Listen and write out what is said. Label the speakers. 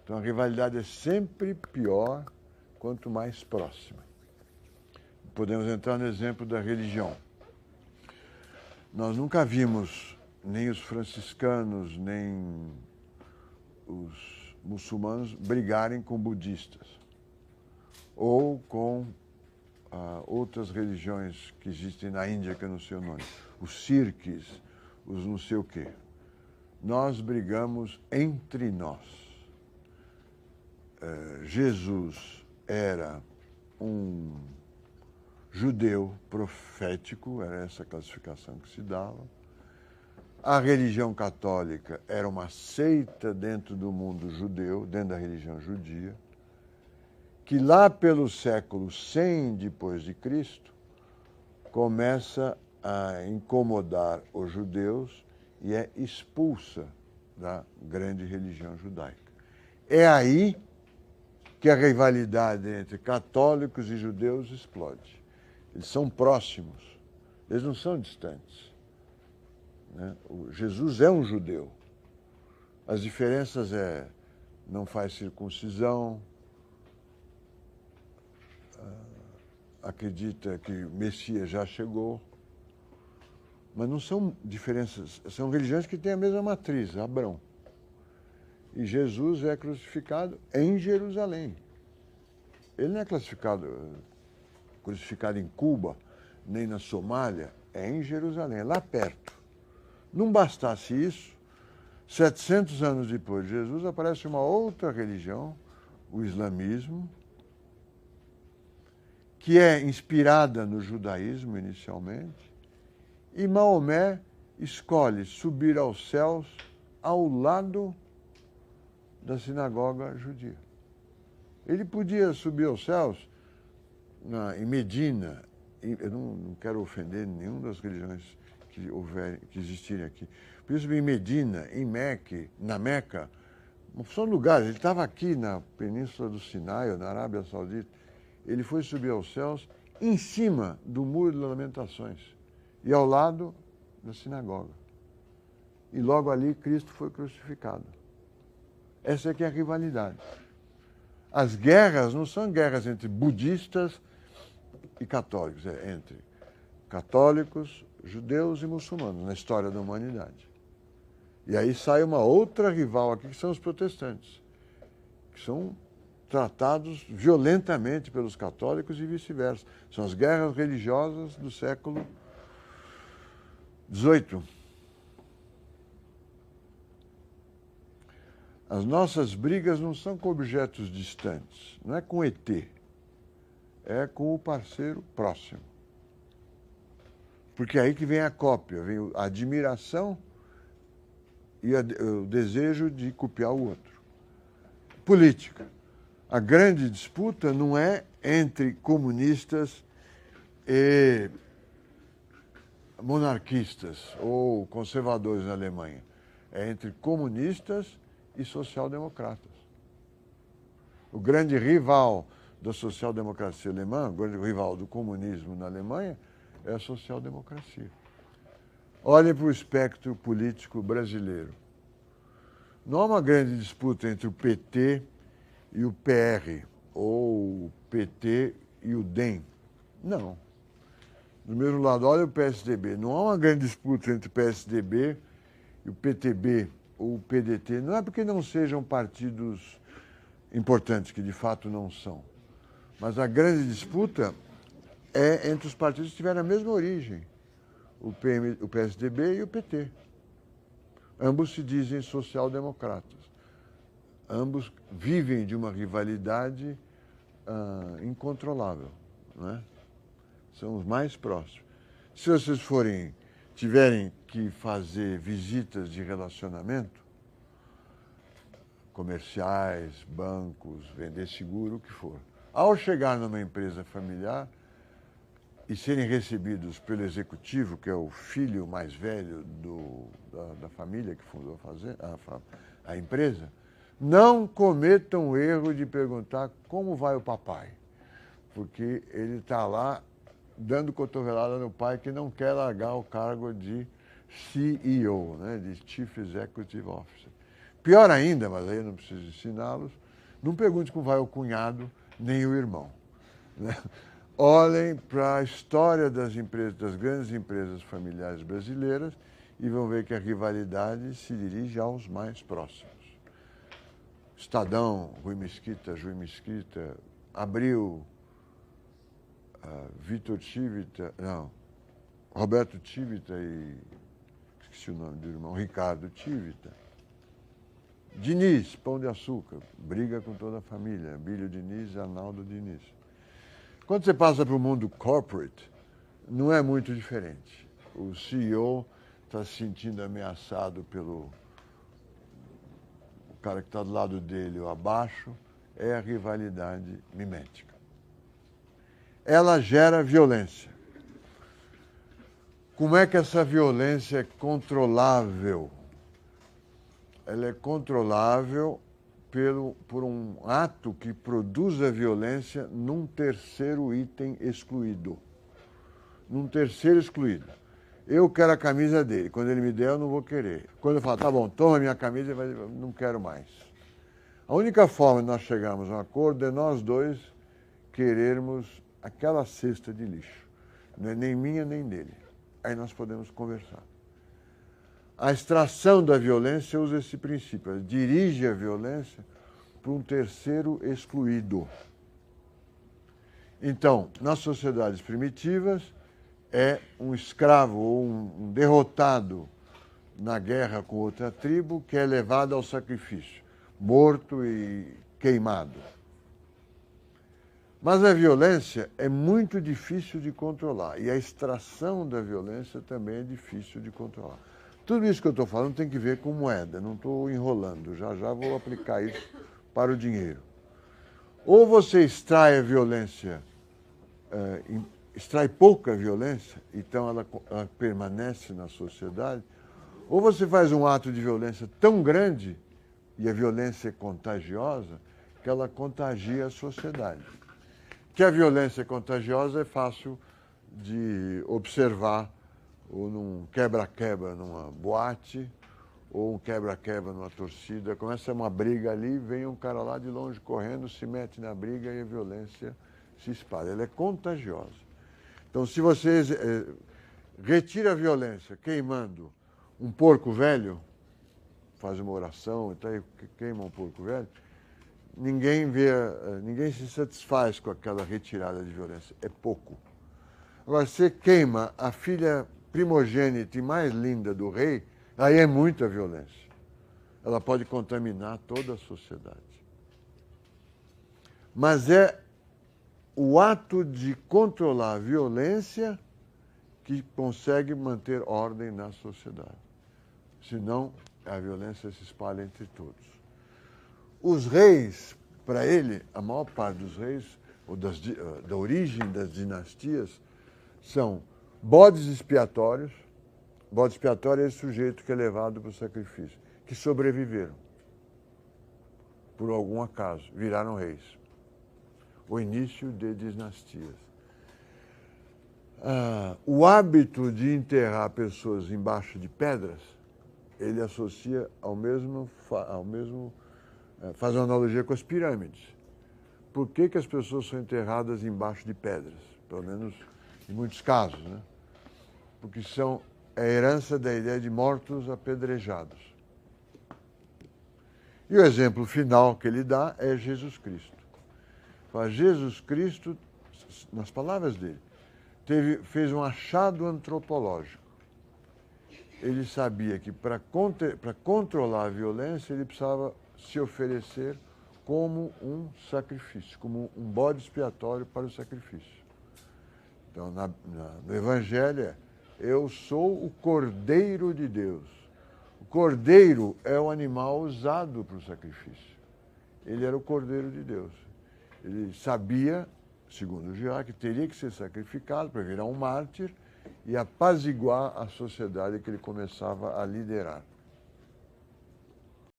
Speaker 1: Então a rivalidade é sempre pior quanto mais próxima. Podemos entrar no exemplo da religião. Nós nunca vimos nem os franciscanos, nem os muçulmanos brigarem com budistas ou com outras religiões que existem na Índia, que eu não sei o nome, os Sikhs, os não sei o quê. Nós brigamos entre nós. Jesus era um judeu profético, era essa a classificação que se dava. A religião católica era uma seita dentro do mundo judeu, dentro da religião judia, que lá pelo século 100 depois de Cristo começa a incomodar os judeus e é expulsa da grande religião judaica. É aí que a rivalidade entre católicos e judeus explode. Eles são próximos, eles não são distantes. Né? Jesus é um judeu. As diferenças não faz circuncisão, acredita que o Messias já chegou, mas não são diferenças, são religiões que têm a mesma matriz, Abrão. E Jesus é crucificado em Jerusalém. Ele não é crucificado em Cuba, nem na Somália, é em Jerusalém, é lá perto. Não bastasse isso, 700 anos depois de Jesus, aparece uma outra religião, o islamismo, que é inspirada no judaísmo inicialmente, e Maomé escolhe subir aos céus ao lado da sinagoga judia. Ele podia subir aos céus em Medina, eu não quero ofender nenhuma das religiões que existirem aqui. Podia subir em Medina, em Meca, na Meca, são lugares. Ele estava aqui na Península do Sinai, ou na Arábia Saudita. Ele foi subir aos céus em cima do Muro de Lamentações e ao lado da sinagoga. E logo ali Cristo foi crucificado. Essa é que é a rivalidade. As guerras não são guerras entre budistas e católicos, é entre católicos, judeus e muçulmanos na história da humanidade. E aí sai uma outra rival aqui, que são os protestantes, que são tratados violentamente pelos católicos e vice-versa. São as guerras religiosas do século XVIII. As nossas brigas não são com objetos distantes, não é com ET, é com o parceiro próximo. Porque é aí que vem a cópia, vem a admiração e o desejo de copiar o outro. Política. A grande disputa não é entre comunistas e monarquistas ou conservadores na Alemanha. É entre comunistas e social-democratas. O grande rival da social-democracia alemã, o grande rival do comunismo na Alemanha, é a social-democracia. Olhem para o espectro político brasileiro. Não há uma grande disputa entre o PT e o PR, ou o PT e o DEM. Não. Do mesmo lado, olha o PSDB. Não há uma grande disputa entre o PSDB e o PTB ou o PDT. Não é porque não sejam partidos importantes, que de fato não são. Mas a grande disputa é entre os partidos que tiveram a mesma origem, o PSDB e o PT. Ambos se dizem social-democratas. Ambos vivem de uma rivalidade incontrolável, não é? São os mais próximos. Se vocês tiverem que fazer visitas de relacionamento, comerciais, bancos, vender seguro, o que for, ao chegar numa empresa familiar e serem recebidos pelo executivo, que é o filho mais velho da família que fundou a empresa, não cometam o erro de perguntar como vai o papai, porque ele está lá dando cotovelada no pai que não quer largar o cargo de CEO, né, de Chief Executive Officer. pior ainda, mas aí eu não preciso ensiná-los, não pergunte como vai o cunhado nem o irmão. Né? Olhem para a história das empresas, das grandes empresas familiares brasileiras e vão ver que a rivalidade se dirige aos mais próximos. Estadão, Rui Mesquita, Jui Mesquita, Abril, Vitor Tivita, não, Roberto Tivita e, esqueci o nome do irmão, Ricardo Tivita. Diniz, Pão de Açúcar, briga com toda a família, Bílio Diniz e Arnaldo Diniz. Quando você passa para o mundo corporate, não é muito diferente. O CEO está se sentindo ameaçado pelo cara que está do lado dele ou abaixo, é a rivalidade mimética. Ela gera violência. Como é que essa violência é controlável? Ela é controlável por um ato que produz a violência num terceiro item excluído. Num terceiro excluído. Eu quero a camisa dele. Quando ele me der, eu não vou querer. Quando eu falo, tá bom, toma minha camisa, ele vai dizer, não quero mais. A única forma de nós chegarmos a um acordo é nós dois querermos aquela cesta de lixo. Não é nem minha, nem dele. Aí nós podemos conversar. A extração da violência usa esse princípio. Ela dirige a violência para um terceiro excluído. Então, nas sociedades primitivas, é um escravo ou um derrotado na guerra com outra tribo que é levado ao sacrifício, morto e queimado. Mas a violência é muito difícil de controlar e a extração da violência também é difícil de controlar. Tudo isso que eu estou falando tem que ver com moeda, não estou enrolando, já vou aplicar isso para o dinheiro. Ou você extrai a violência, extrai pouca violência, então ela permanece na sociedade, ou você faz um ato de violência tão grande, e a violência é contagiosa, que ela contagia a sociedade. Que a violência é contagiosa é fácil de observar ou num quebra-quebra numa boate, ou um quebra-quebra numa torcida. Começa uma briga ali, vem um cara lá de longe correndo, se mete na briga e a violência se espalha. Ela é contagiosa. Então, se você retira a violência queimando um porco velho, faz uma oração e queima um porco velho, ninguém se satisfaz com aquela retirada de violência. É pouco. Agora, você queima a filha primogênita e mais linda do rei, aí é muita violência. Ela pode contaminar toda a sociedade. Mas é o ato de controlar a violência que consegue manter ordem na sociedade. Senão, a violência se espalha entre todos. Os reis, para ele, a maior parte dos reis, ou da origem das dinastias, são bodes expiatórios. Bode expiatório é esse sujeito que é levado para o sacrifício, que sobreviveram, por algum acaso, viraram reis. O início de dinastias. O hábito de enterrar pessoas embaixo de pedras, ele associa faz uma analogia com as pirâmides. Por que as pessoas são enterradas embaixo de pedras? Pelo menos em muitos casos, né? Porque são a herança da ideia de mortos apedrejados. E o exemplo final que ele dá é Jesus Cristo. Jesus Cristo, nas palavras dele, fez um achado antropológico. Ele sabia que para controlar a violência, ele precisava se oferecer como um sacrifício, como um bode expiatório para o sacrifício. Então, no Evangelho, eu sou o Cordeiro de Deus. O Cordeiro é o animal usado para o sacrifício. Ele era o Cordeiro de Deus. Ele sabia, segundo Jeová, que teria que ser sacrificado para virar um mártir e apaziguar a sociedade que ele começava a liderar.